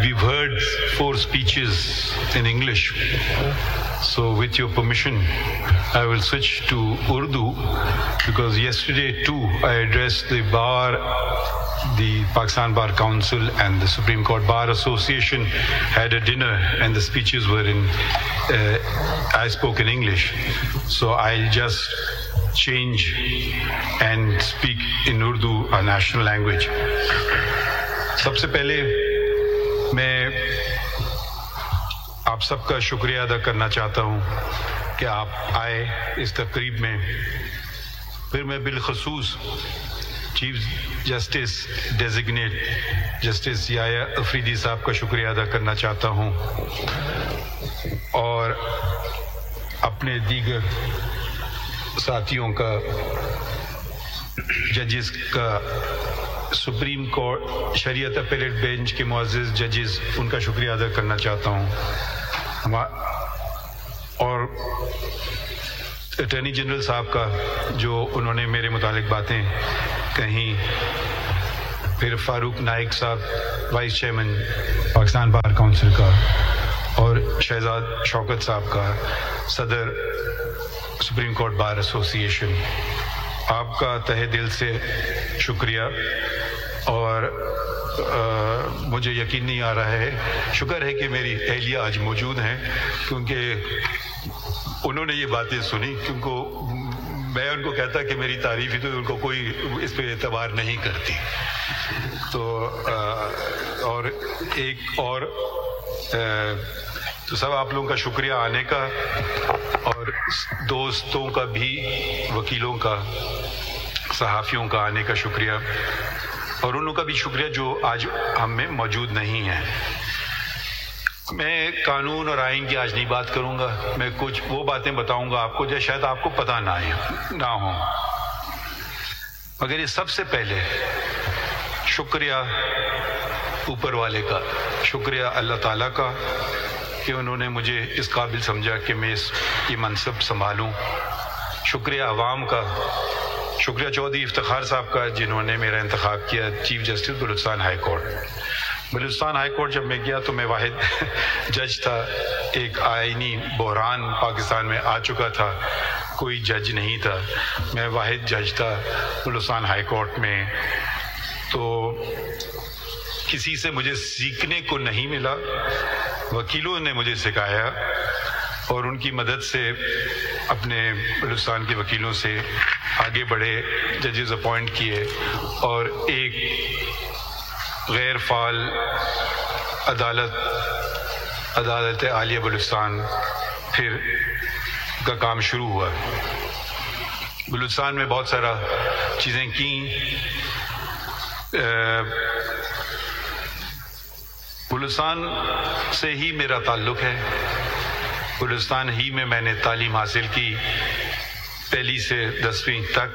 We've heard 4 speeches in English, so with your permission, I will switch to Urdu, because yesterday too I addressed the Pakistan Bar Council and the Supreme Court Bar Association had a dinner, and the speeches were I spoke in English, so I'll just change and speak in Urdu, our national language. सबसे पहले मैं आप सबका शुक्रिया अदा करना चाहता हूँ कि आप आए इस तकरीब में. फिर मैं बिलखसूस chief justice designate justice Yahya Afridi साहब का शुक्रिया अदा करना चाहता हूँ, और अपने दीगर साथियों का, जजेस का, सुप्रीम कोर्ट शरीयत अपीलेट बेंच के मुअज़्ज़िज़ जजेस, उनका शुक्रिया अदा करना चाहता हूँ, और अटॉर्नी जनरल साहब का जो उन्होंने मेरे मुतालिक बातें कहीं, फिर फारूक नाइक साहब vice chairman Pakistan bar council का, और शहजाद शौकत साहब का सदर सुप्रीम कोर्ट बार एसोसिएशन. आपका तहे दिल से शुक्रिया, और मुझे यकीन नहीं आ रहा है, शुक्र है कि मेरी अहलिया आज मौजूद हैं, क्योंकि उन्होंने ये बातें सुनी, क्योंकि मैं उनको कहता कि मेरी तारीफ़ ही तो उनको कोई इस पे एतबार नहीं करती. तो और एक और तो सब आप लोगों का शुक्रिया आने का, और दोस्तों का भी, वकीलों का, सहाफ़ियों का आने का शुक्रिया, और उन लोगों का भी शुक्रिया जो आज हम में मौजूद नहीं हैं. मैं कानून और आइन की आज नहीं बात करूंगा, मैं कुछ वो बातें बताऊंगा आपको जो शायद आपको पता ना हो. मगर ये सबसे पहले शुक्रिया ऊपर वाले का, शुक्रिया अल्लाह ताला का कि उन्होंने मुझे इस काबिल समझा कि मैं ये मनसब संभालूं. शुक्रिया अवाम का, शुक्रिया चौधरी इफ्तिखार साहब का जिन्होंने मेरा इंतखाब किया chief justice Balochistan high court. Balochistan high court जब मैं गया तो मैं वाहिद जज था. एक आईनी बहरान पाकिस्तान में आ चुका था, कोई जज नहीं था, मैं वाहिद जज था बलूचिस्तान हाई कोर्ट में. तो किसी से मुझे सीखने को नहीं मिला, वकीलों ने मुझे सिखाया, और उनकी मदद से अपने बलूचिस्तान के वकीलों से आगे बढ़े, जजेस अपॉइंट किए, और एक गैर फाल अदालत आलिया बलूचिस्तान फिर का काम शुरू हुआ. बलूचिस्तान में बहुत सारा चीज़ें की. बलूचिस्तान से ही मेरा ताल्लुक़ है, बलूचिस्तान ही में मैंने तालीम हासिल की, पहली से 10वीं तक.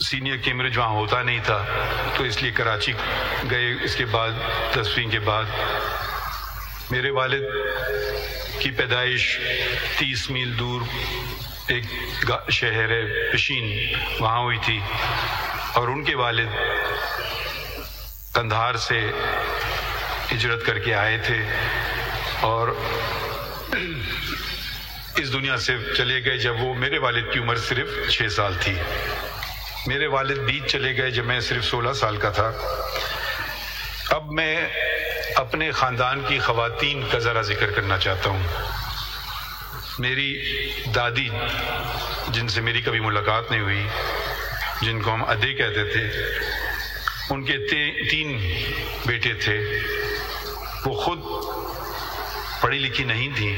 सीनियर कैम्ब्रिज वहाँ होता नहीं था, तो इसलिए कराची गए. इसके बाद 10वीं के बाद मेरे वालिद की पैदाइश 30 मील दूर एक शहर है पशीन, वहाँ हुई थी, और उनके वालिद कंधार से हिजरत करके आए थे और इस दुनिया से चले गए जब वो, मेरे वालिद की उम्र सिर्फ 6 साल थी. मेरे वालिद बीच चले गए जब मैं सिर्फ 16 साल का था. अब मैं अपने ख़ानदान की ख़वातीन का ज़रा जिक्र करना चाहता हूँ. मेरी दादी, जिनसे मेरी कभी मुलाकात नहीं हुई, जिनको हम अदे कहते थे, उनके 3 बेटे थे. वो खुद पढ़ी लिखी नहीं थी,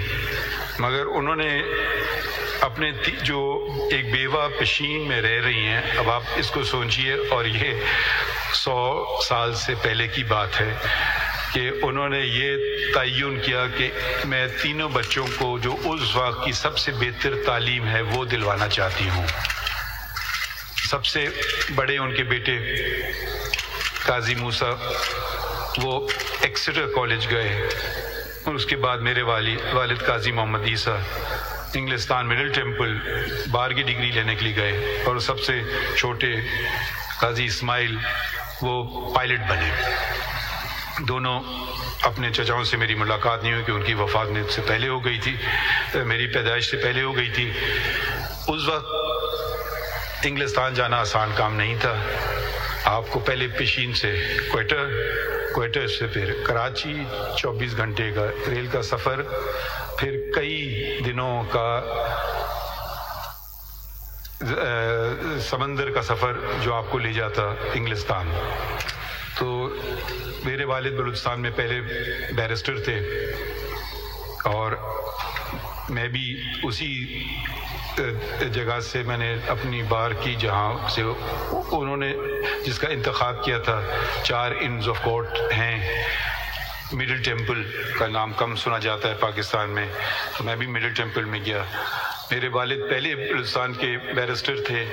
मगर उन्होंने अपने जो एक बेवा पशीन में रह रही हैं, अब आप इसको सोचिए, और ये 100 साल से पहले की बात है कि उन्होंने ये तयन किया कि मैं तीनों बच्चों को जो उस वक्त की सबसे बेहतर तालीम है वो दिलवाना चाहती हूँ. सबसे बड़े उनके बेटे काजी मूसा, वो एक्सेटर कॉलेज गए, और उसके बाद मेरे वालिद काजी मोहम्मद ईसा इंग्लिस्तान मिडिल टेम्पल बार की डिग्री लेने के लिए गए, और सबसे छोटे قاضی اسماعیل وہ پائلٹ بنے. دونوں اپنے چچاؤں سے میری ملاقات نہیں ہوئی کہ ان کی وفات نے سے پہلے ہو گئی تھی, میری پیدائش سے پہلے ہو گئی تھی. اس وقت انگلستان جانا آسان کام نہیں تھا. آپ کو پہلے پیشین سے کوئٹہ سے پھر کراچی 24 گھنٹے کا ریل کا سفر, پھر کئی دنوں کا سمندر کا سفر جو آپ کو لے جاتا انگلستان. تو میرے والد بلوچستان میں پہلے بیرسٹر تھے اور میں بھی اسی جگہ سے میں نے اپنی بار کی جہاں سے انہوں نے جس کا انتخاب کیا تھا. 4 انڈز آف کورٹ ہیں. مڈل ٹیمپل کا نام کم سنا جاتا ہے پاکستان میں, تو میں بھی مڈل ٹیمپل میں گیا. میرے والد پہلے بلوچستان کے بیرسٹر تھے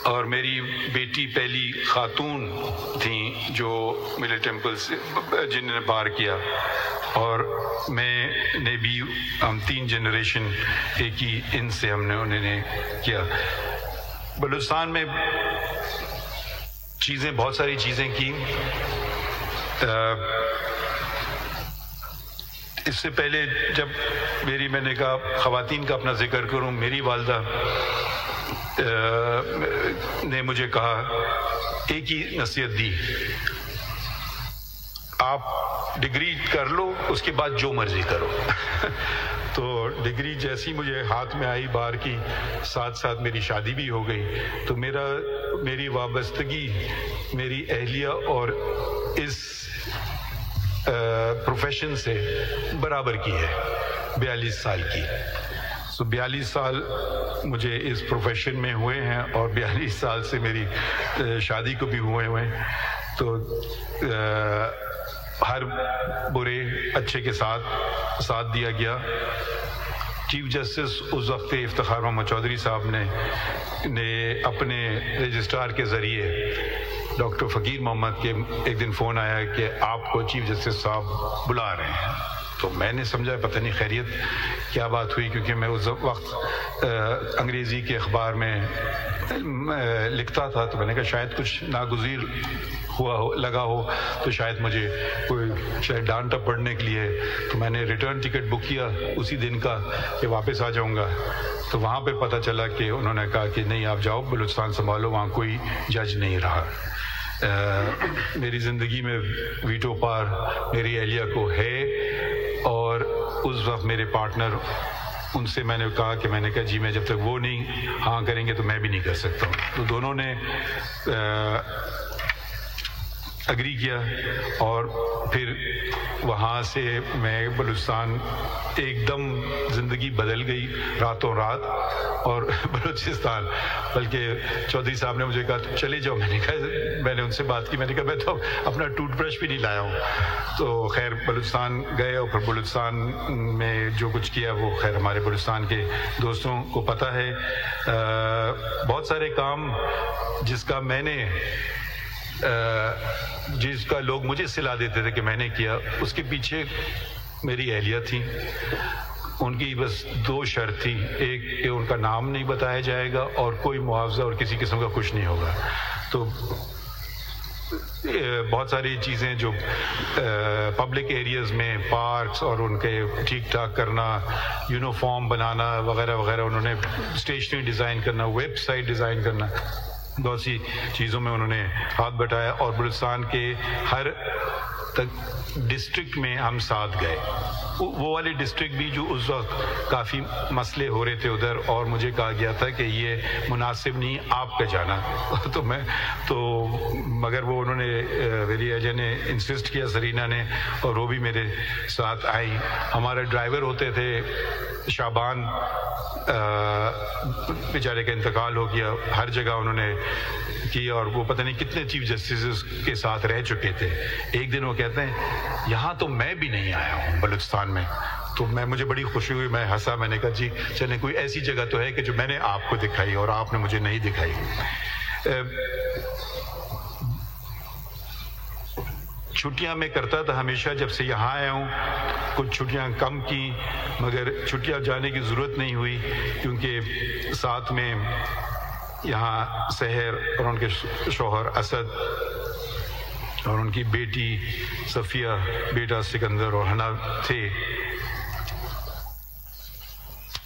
اور میری بیٹی پہلی خاتون تھیں جو مڈل ٹیمپل سے جنہوں نے بار کیا, اور میں نے بھی ہم 3 جنریشن ایک ہی ان سے ہم نے انہوں نے کیا. بلوچستان میں بہت ساری چیزیں کی. اس سے پہلے جب میں نے کہا خواتین کا اپنا ذکر کروں, میری والدہ نے مجھے کہا, ایک ہی نصیحت دی, آپ ڈگری کر لو اس کے بعد جو مرضی کرو. تو ڈگری جیسی مجھے ہاتھ میں آئی بار کی, ساتھ ساتھ میری شادی بھی ہو گئی. تو میری وابستگی میری اہلیہ اور اس پروفیشن سے برابر کی ہے, 42 سال کی. 42 سال مجھے اس پروفیشن میں ہوئے ہیں اور 42 سال سے میری شادی کو بھی ہوئے ہیں. تو ہر برے اچھے کے ساتھ دیا گیا. چیف جسٹس اس وقت افتخار محمد چودھری صاحب نے اپنے رجسٹرار کے ذریعے ڈاکٹر فقیر محمد کے ایک دن فون آیا کہ آپ کو چیف جسٹس صاحب بلا رہے ہیں. تو میں نے سمجھا پتہ نہیں خیریت کیا بات ہوئی, کیونکہ میں اس وقت انگریزی کے اخبار میں لکھتا تھا. تو میں نے کہا شاید کچھ ناگزیر لگا ہو تو شاید مجھے کوئی ڈانٹا پڑھنے کے لیے. تو میں نے ریٹرن ٹکٹ بک کیا اسی دن کا کہ واپس آ جاؤں گا. تو وہاں پہ پتہ چلا کہ انہوں نے کہا کہ نہیں آپ جاؤ بلوچستان سنبھالو, وہاں کوئی جج نہیں رہا. میری زندگی میں ویٹو پار میری اہلیہ کو ہے, اور اس وقت میرے پارٹنر ان سے میں نے کہا جی میں جب تک وہ نہیں ہاں کریں گے تو میں بھی نہیں کر سکتا ہوں. تو دونوں نے اگری کیا اور پھر وہاں سے میں بلوچستان ایک دم زندگی بدل گئی راتوں رات. اور بلوچستان بلکہ چودھری صاحب نے مجھے کہا چلے جاؤ. میں نے ان سے بات کی, میں نے کہا میں تو اپنا ٹوتھ برش بھی نہیں لایا ہوں. تو خیر بلوچستان گئے اور پھر بلوچستان میں جو کچھ کیا وہ خیر ہمارے بلوچستان کے دوستوں کو پتہ ہے. بہت سارے کام جس کا لوگ مجھے صلاح دیتے تھے کہ میں نے کیا, اس کے پیچھے میری اہلیہ تھی. ان کی بس 2 شرط تھی, ایک کہ ان کا نام نہیں بتایا جائے گا اور کوئی معاوضہ اور کسی قسم کا کچھ نہیں ہوگا. تو بہت ساری چیزیں جو پبلک ایریاز میں پارکس اور ان کے ٹھیک ٹھاک کرنا, یونیفارم بنانا وغیرہ وغیرہ, انہوں نے اسٹیشنری ڈیزائن کرنا, ویب سائٹ ڈیزائن کرنا, بہت سی چیزوں میں انہوں نے ہاتھ بٹایا. اور بلوچستان کے ہر ڈسٹرکٹ میں ہم ساتھ گئے. وہ والے ڈسٹرکٹ بھی جو اس وقت کافی مسئلے ہو رہے تھے ادھر, اور مجھے کہا گیا تھا کہ یہ مناسب نہیں آپ کا جانا. مگر وہ انہوں نے میری ایجا نے انسسٹ کیا, سرینا نے, اور وہ بھی میرے ساتھ آئی. ہمارے ڈرائیور ہوتے تھے شعبان, بیچارے کا انتقال ہو گیا. ہر جگہ انہوں نے کیا اور وہ پتہ نہیں کتنے چیف جسٹسز کے ساتھ رہ چکے تھے. ایک دن وہ کہتے ہیں یہاں تو میں بھی نہیں آیا ہوں بلوچستان میں. تو مجھے بڑی خوشی ہوئی, میں ہنسا, میں نے کہا جی چلیں کوئی ایسی جگہ تو ہے کہ جو میں نے آپ کو دکھائی اور آپ نے مجھے نہیں دکھائی. چھٹیاں میں کرتا تھا ہمیشہ جب سے یہاں آیا ہوں, کچھ چھٹیاں کم کی مگر چھٹیاں جانے کی ضرورت نہیں ہوئی, کیونکہ ساتھ میں यहाँ सहर और उनके शौहर असद और उनकी बेटी सफ़िया, बेटा सिकंदर और हना थे।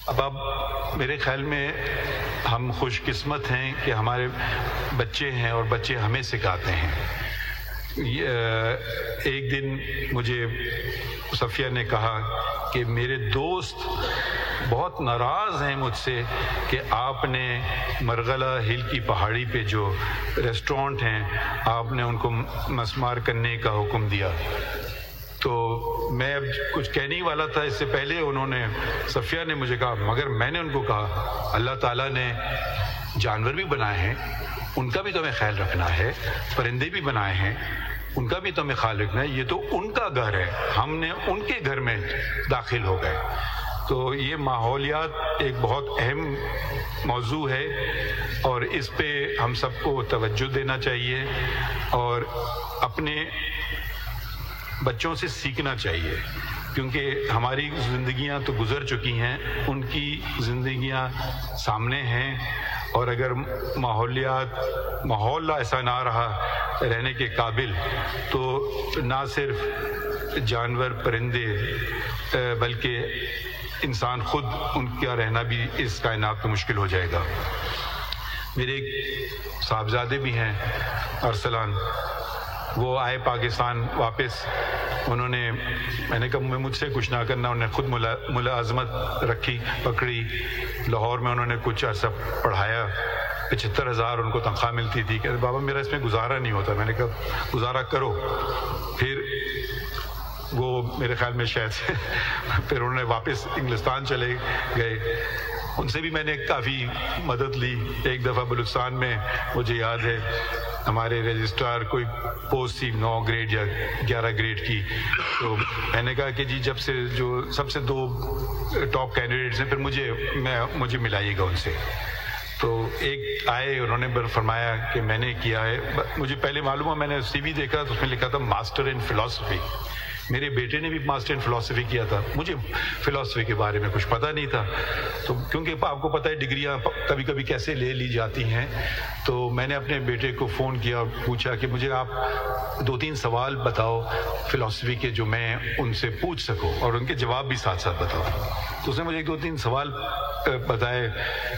अब मेरे ख्याल में हम खुशकिस्मत हैं कि हमारे बच्चे हैं और बच्चे हमें सिखाते हैं। एक दिन मुझे सफ़िया ने कहा कि मेरे दोस्त बहुत नाराज़ हैं मुझसे कि आपने मरगला हिल की पहाड़ी पे जो रेस्टोरेंट हैं आपने उनको मसमार करने का हुक्म दिया। तो मैं अब कुछ कहने ही वाला था, इससे पहले उन्होंने सफ़िया ने मुझे कहा, मगर मैंने उनको कहा अल्लाह ताला ने जानवर भी बनाए हैं, उनका भी तुम्हें ख्याल रखना है, परिंदे भी बनाए हैं, उनका भी तुम्हें ख्याल रखना है, ये तो उनका घर है, हमने उनके घर में दाखिल हो गए। तो ये माहौलियात एक बहुत अहम मौजू है और इस पे हम सबको तवज्जो देना चाहिए और अपने बच्चों से सीखना चाहिए, क्योंकि हमारी ज़िंदगियां तो गुज़र चुकी हैं, उनकी ज़िंदगियां सामने हैं और अगर माहौल ऐसा ना रहा रहने के काबिल तो ना सिर्फ जानवर परिंदे बल्कि इंसान खुद, उनका रहना भी इस कायनात में मुश्किल हो जाएगा। मेरे एक साहबजादे भी हैं अरसलान, वो आए पाकिस्तान वापस, उन्होंने, मैंने कहा मुझसे कुछ ना करना, उन्होंने खुद मुलाजमत रखी, पकड़ी, लाहौर में उन्होंने कुछ अर्सा पढ़ाया, 75,000 उनको तनख्वाह मिलती थी। कहते बाबा मेरा इसमें गुजारा नहीं होता। मैंने कहा गुजारा करो। फिर वो मेरे ख्याल में शायद फिर उन्होंने वापस इंग्लिस्तान चले गए, उनसे भी मैंने काफ़ी मदद ली। एक दफ़ा बलूचिस्तान में मुझे याद है हमारे रजिस्ट्रार कोई पोस्ट थी 9 ग्रेड या 11 ग्रेड की, तो मैंने कहा कि जी जब से जो सबसे 2 टॉप कैंडिडेट्स हैं फिर मुझे मिलाइएगा उनसे। तो एक आए, उन्होंने फरमाया कि मैंने किया है, मुझे पहले मालूम है, मैंने CV देखा तो उसमें लिखा था मास्टर इन फ़िलासफ़ी। मेरे बेटे ने भी मास्टर इन फ़िलासफ़ी किया था, मुझे फ़िलासफ़ी के बारे में कुछ पता नहीं था। तो क्योंकि आपको पता है डिग्रियां कभी कभी कैसे ले ली जाती हैं, तो मैंने अपने बेटे को फ़ोन किया और पूछा कि मुझे आप 2-3 सवाल बताओ फ़िलासफ़ी के जो मैं उनसे पूछ सकूं और उनके जवाब भी साथ साथ बताओ। तो उसने मुझे 2-3 सवाल बताए,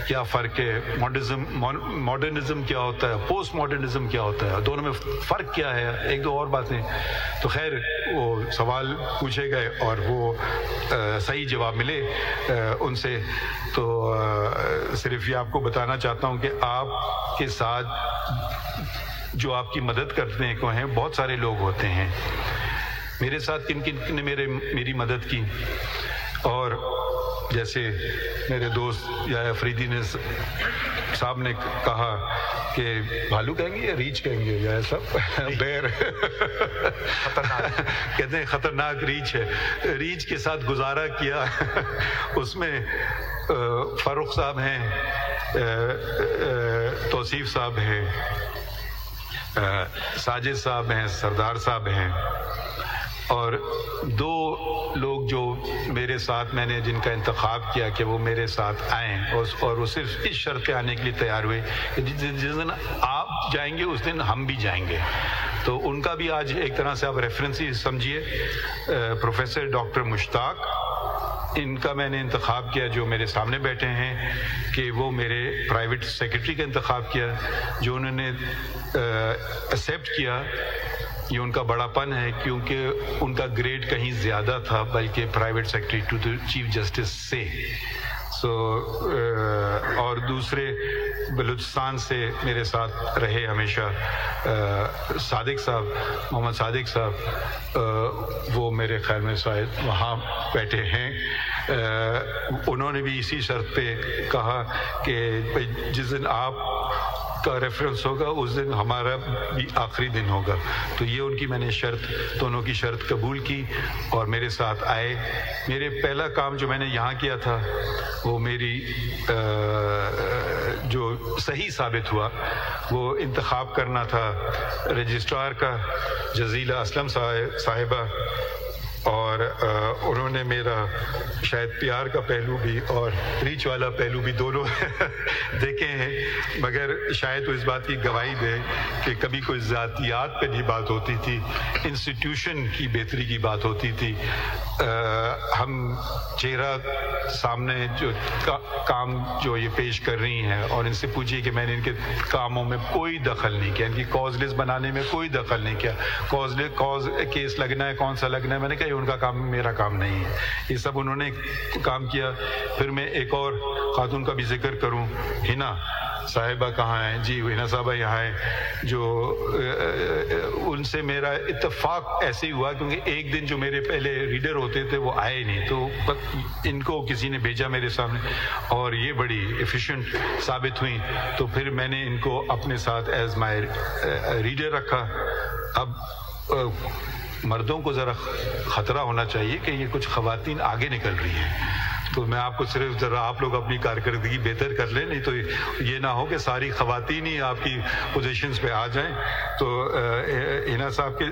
क्या फ़र्क है, मॉडर्निज़म क्या होता है, पोस्ट मॉडर्निज़म क्या होता है, दोनों में फ़र्क क्या है, 1-2 और बातें। तो खैर वो सवाल पूछे गए और वो सही जवाब मिले उनसे। तो सिर्फ ये आपको बताना चाहता हूँ कि आपके साथ जो आपकी मदद करने को हैं बहुत सारे लोग होते हैं। मेरे साथ किन किन ने मेरी मदद की, और जैसे मेरे दोस्त या अफरीदी ने साहब ने कहा कि भालू कहेंगे या रीछ कहेंगे या ऐसा बेर खतरनाक कहते हैं, खतरनाक रीछ है, रीछ के साथ गुजारा किया। उसमें फारूक साहब हैं, तौसीफ साहब हैं, साजिद साहब हैं, सरदार साहब हैं, और 2 लोग जो मेरे साथ, मैंने जिनका इंतखाब किया कि वो मेरे साथ आएँ, और वो सिर्फ इस शर्त पे आने के लिए तैयार हुए कि जिस दिन आप जाएंगे उस दिन हम भी जाएंगे। तो उनका भी आज एक तरह से आप रेफरेंस ही समझिए। प्रोफेसर डॉक्टर मुश्ताक, इनका मैंने इंतखाब किया, जो मेरे सामने बैठे हैं, कि वो मेरे प्राइवेट सेक्रेटरी का इंतखाब किया, जो उन्होंने एक्सेप्ट किया। ये उनका बड़ापन है, क्योंकि उनका ग्रेड कहीं ज़्यादा था बल्कि private secretary to the chief justice से। और दूसरे बलूचिस्तान से मेरे साथ रहे हमेशा सादिक साहब, मोहम्मद सादिक साहब, वो मेरे ख्याल में शायद वहाँ बैठे हैं। उन्होंने भी इसी शर्त पे कहा कि भाई जिस दिन आप का रेफरेंस होगा उस दिन हमारा भी आखिरी दिन होगा। तो ये उनकी मैंने शर्त, दोनों की शर्त कबूल की और मेरे साथ आए। मेरे पहला काम जो मैंने यहाँ किया था वो मेरी जो सही साबित हुआ वो इंतखाब करना था रजिस्ट्रार का, जजीला असलम साहिबा اور انہوں نے میرا شاید پیار کا پہلو بھی اور ریچ والا پہلو بھی دونوں دیکھے ہیں، مگر شاید وہ اس بات کی گواہی دے کہ کبھی کوئی ذاتیات پہ نہیں بات ہوتی تھی، انسٹیٹیوشن کی بہتری کی بات ہوتی تھی۔ ہم چہرہ سامنے جو کام جو یہ پیش کر رہی ہیں اور ان سے پوچھیے کہ میں نے ان کے کاموں میں کوئی دخل نہیں کیا، ان کی کاز لسٹ بنانے میں کوئی دخل نہیں کیا، کاز کیس لگنا ہے کون سا لگنا ہے، میں نے کہا یہ ان کا کام میرا کام نہیں ہے، یہ سب انہوں نے کام کیا۔ پھر میں ایک اور خاتون کا بھی ذکر کروں، ہنا صاحبہ کہاں ہیں؟ جی ہنا صاحبہ یہاں ہیں، جو ان سے میرا اتفاق ایسے ہی ہوا کیونکہ ایک دن جو میرے پہلے ریڈر ہوتے تھے وہ آئے نہیں، تو ان کو کسی نے بھیجا میرے سامنے اور یہ بڑی ایفیشینٹ ثابت ہوئی، تو پھر میں نے ان کو اپنے ساتھ ایز مائی ریڈر رکھا۔ اب مردوں کو ذرا خطرہ ہونا چاہیے کہ یہ کچھ خواتین آگے نکل رہی ہیں، تو میں آپ کو صرف ذرا آپ لوگ اپنی کارکردگی بہتر کر لیں، نہیں تو یہ نہ ہو کہ ساری خواتین ہی آپ کی پوزیشنز پہ آ جائیں۔ تو ہنا صاحب کے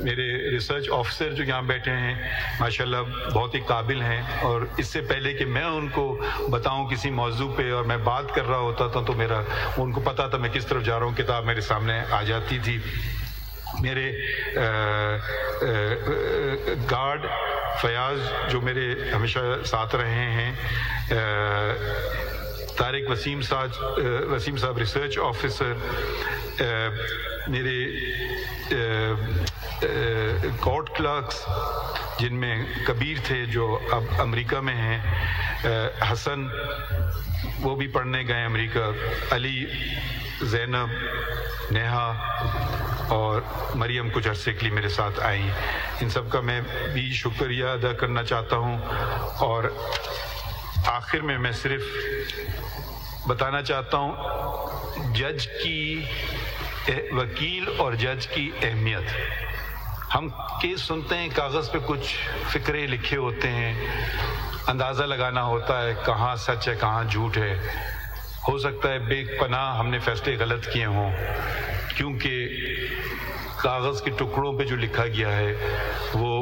میرے ریسرچ آفیسر جو یہاں بیٹھے ہیں ماشاءاللہ بہت ہی قابل ہیں، اور اس سے پہلے کہ میں ان کو بتاؤں کسی موضوع پہ اور میں بات کر رہا ہوتا تھا تو ان کو پتہ تھا میں کس طرف جا رہا ہوں، کتاب میرے سامنے آ جاتی تھی۔ میرے گارڈ فیاض جو میرے ہمیشہ ساتھ رہے ہیں، طارق وسیم صاحب ریسرچ آفیسر، میرے کورٹ کلرکس جن میں کبیر تھے جو اب امریکہ میں ہیں، حسن وہ بھی پڑھنے گئے امریکہ، علی، زینب، نیہا اور مریم کچھ عرصے کے لیے میرے ساتھ آئیں، ان سب کا میں بھی شکریہ ادا کرنا چاہتا ہوں۔ اور آخر میں صرف بتانا چاہتا ہوں جج کی وکیل اور جج کی اہمیت۔ ہم کیس سنتے ہیں، کاغذ پہ کچھ فقرے لکھے ہوتے ہیں، اندازہ لگانا ہوتا ہے کہاں سچ ہے کہاں جھوٹ ہے، ہو سکتا ہے بے پناہ ہم نے فیصلے غلط کیے ہوں، کیونکہ کاغذ کے ٹکڑوں پہ جو لکھا گیا ہے وہ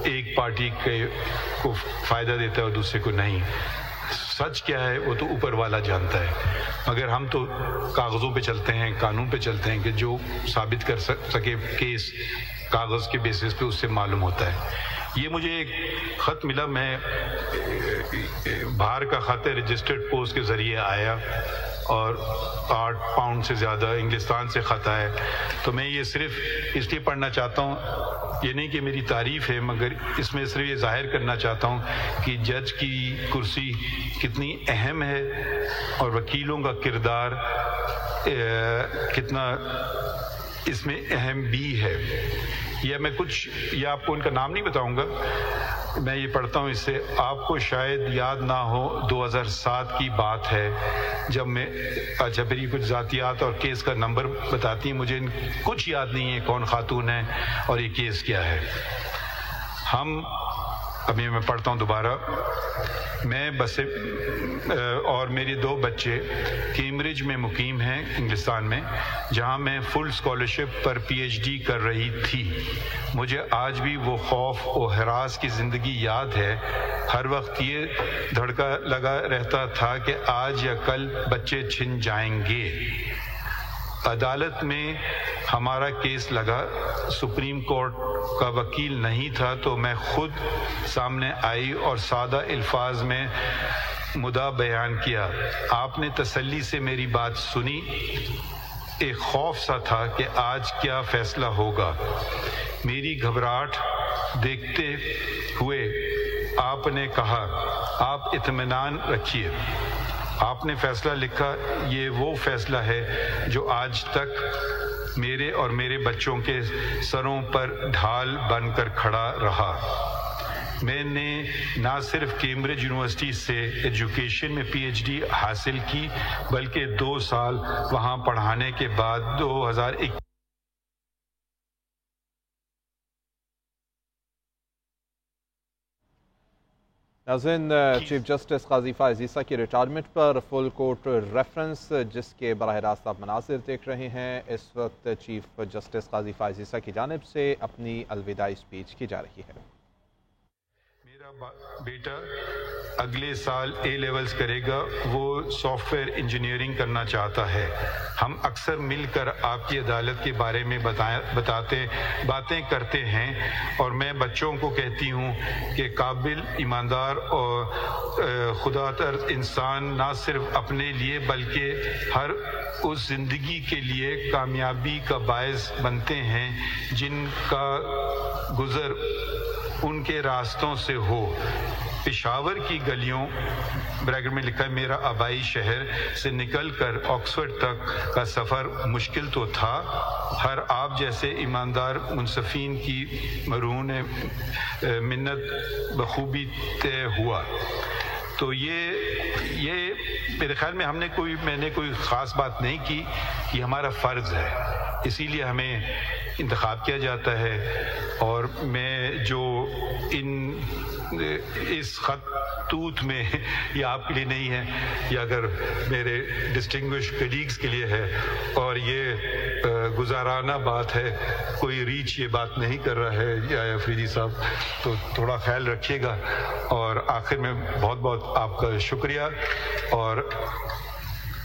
ایک پارٹی کو فائدہ دیتا ہے اور دوسرے کو نہیں۔ سچ کیا ہے وہ تو اوپر والا جانتا ہے، مگر ہم تو کاغذوں پہ چلتے ہیں، قانون پہ چلتے ہیں کہ جو ثابت کر سکے کیس کاغذ کے بیسس پہ اس سے معلوم ہوتا ہے۔ یہ مجھے ایک خط ملا، میں باہر کا خط ہے، رجسٹرڈ پوسٹ کے ذریعے آیا اور 8 پاؤنڈ سے زیادہ انگلستان سے خط آیا، تو میں یہ صرف اس لیے پڑھنا چاہتا ہوں، یہ نہیں کہ میری تعریف ہے، مگر اس میں صرف یہ ظاہر کرنا چاہتا ہوں کہ جج کی کرسی کتنی اہم ہے اور وکیلوں کا کردار کتنا اس میں اہم بھی ہے۔ یہ آپ کو ان کا نام نہیں بتاؤں گا، میں یہ پڑھتا ہوں اس سے، آپ کو شاید یاد نہ ہو 2007 کی بات ہے جب میں اچھا پھر یہ کچھ ذاتیات اور کیس کا نمبر بتاتی ہیں، مجھے کچھ یاد نہیں ہے کون خاتون ہے اور یہ کیس کیا ہے۔ ابھی میں پڑھتا ہوں دوبارہ، میں اور میرے 2 بچے کیمبرج میں مقیم ہیں انگلستان میں، جہاں میں فل اسکالرشپ پر پی ایچ ڈی کر رہی تھی۔ مجھے آج بھی وہ خوف و ہراس کی زندگی یاد ہے، ہر وقت یہ دھڑکا لگا رہتا تھا کہ آج یا کل بچے چھن جائیں گے۔ عدالت میں ہمارا کیس لگا، سپریم کورٹ کا وکیل نہیں تھا تو میں خود سامنے آئی اور سادہ الفاظ میں مدعا بیان کیا۔ آپ نے تسلی سے میری بات سنی، ایک خوف سا تھا کہ آج کیا فیصلہ ہوگا۔ میری گھبراہٹ دیکھتے ہوئے آپ نے کہا، آپ اطمینان رکھیے، آپ نے فیصلہ لکھا، یہ وہ فیصلہ ہے جو آج تک میرے اور میرے بچوں کے سروں پر ڈھال بن کر کھڑا رہا۔ میں نے نہ صرف کیمبرج یونیورسٹی سے ایجوکیشن میں پی ایچ ڈی حاصل کی، بلکہ 2 سال وہاں پڑھانے کے بعد 2021 ناظرین، چیف جسٹس قاضی فائز عیسیٰ کی ریٹائرمنٹ پر فل کورٹ ریفرنس جس کے براہ راست آپ مناظر دیکھ رہے ہیں، اس وقت چیف جسٹس قاضی فائز عیسیٰ کی جانب سے اپنی الوداعی اسپیچ کی جا رہی ہے۔ मेरा बेटा अगले साल ए लेवल्स करेगा, वो सॉफ्टवेयर इंजीनियरिंग करना चाहता है। हम अक्सर मिलकर आपकी अदालत के बारे में बातें करते हैं और मैं बच्चों को कहती हूँ कि काबिल, ईमानदार और खुदातर इंसान ना सिर्फ अपने लिए बल्कि हर उस ज़िंदगी के लिए कामयाबी का बायस बनते हैं जिनका गुज़र उनके रास्तों से हो। पेशावर की गलियों ब्रैकेट में लिखा है मेरा आबाई शहर से निकल कर ऑक्सफोर्ड तक का सफ़र मुश्किल तो था, हर आप जैसे ईमानदार मुनसफीन की मरून मिन्नत बखूबी तय हुआ। तो ये मेरे ख्याल में मैंने कोई ख़ास बात नहीं की कि हमारा फ़र्ज़ है, इसीलिए हमें इंतखाब किया जाता है। और मैं जो इस खतूत में ये आपके लिए नहीं है, ये अगर मेरे डिस्टिंग्विश कलीग्स के लिए है और ये गुजाराना बात है, कोई रीच ये बात नहीं कर रहा है या अफरीदी साहब, तो थोड़ा ख्याल रखिएगा। और आखिर में बहुत बहुत आपका शुक्रिया, और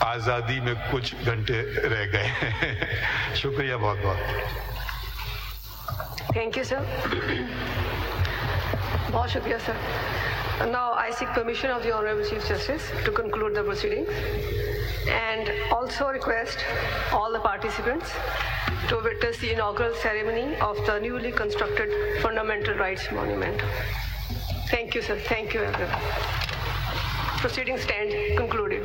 आज़ादी में कुछ घंटे रह गए। शुक्रिया बहुत बहुत। Thank you, sir. बहुत शुक्रिया sir. Now I seek permission of the Honorable Chief Justice to conclude the proceedings and also request all the participants to witness the inaugural ceremony of the newly constructed Fundamental Rights Monument. Thank you, sir. Thank you, everyone. Proceedings stand concluded.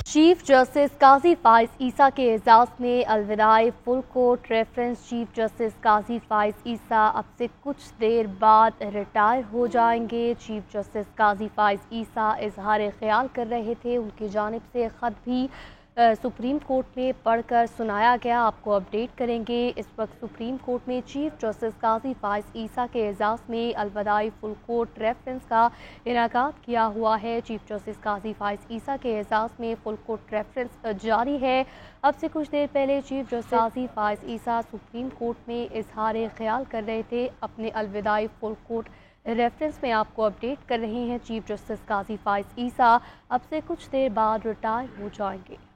Chief justice Qazi Faez Isa के एजाज़ में अलविदाई full court reference. Chief justice Qazi Faez Isa अब से कुछ देर बाद retire हो जाएंगे। चीफ जस्टिस काजी फाइज ईसा इजहार ख्याल कर रहे थे, उनकी जानिब से ख़त भी सुप्रीम कोर्ट में पढ़कर सुनाया गया। आपको अपडेट करेंगे। इस वक्त सुप्रीम कोर्ट में चीफ जस्टिस काजी फाइज ईसा के एजाज़ में अलविदाई फुल कोर्ट रेफरेंस का इनेकाद किया हुआ है। चीफ जस्टिस काजी फाइज ईसा के एजाज़ में फुल कोर्ट रेफरेंस जारी है। अब से कुछ देर पहले चीफ जस्टिस काजी फाइज ईसा सुप्रीम कोर्ट में इजहार ख्याल कर रहे थे। अपने अलविदाई फुल कोर्ट रेफरेंस में आपको अपडेट कर रहे हैं। चीफ जस्टिस काजी फाइज ईसा अब से कुछ देर बाद रिटायर हो जाएंगे।